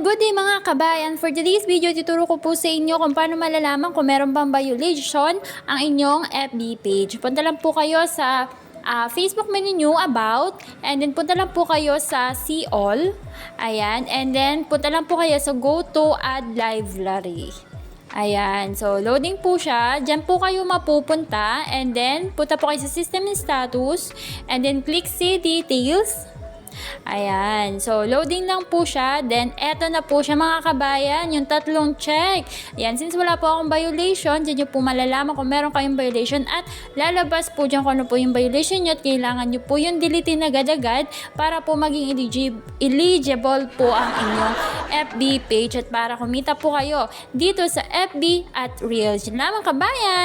Good day mga kabayan! For today's video, tuturo ko po sa inyo kung paano malalaman kung meron bang violation ang inyong FB page. Punta lang po kayo sa Facebook menu nyo, About, and then punta lang po kayo sa See All. Ayan, and then punta lang po kayo sa Go to Add Library. Ayan, so loading po siya. Diyan po kayo mapupunta, and then punta po kayo sa System and Status, and then click See Details. Ayan. So, loading lang po siya. Then, eto na po siya mga kabayan. Yung tatlong check. Ayan. Since wala po akong violation, dyan nyo po malalaman kung meron kayong violation at lalabas po dyan kung ano po yung violation nyo at kailangan nyo po yung deletein agad-agad para po maging eligible po ang inyong FB page at para kumita po kayo dito sa FB at Reels. Yun lamang kabayan!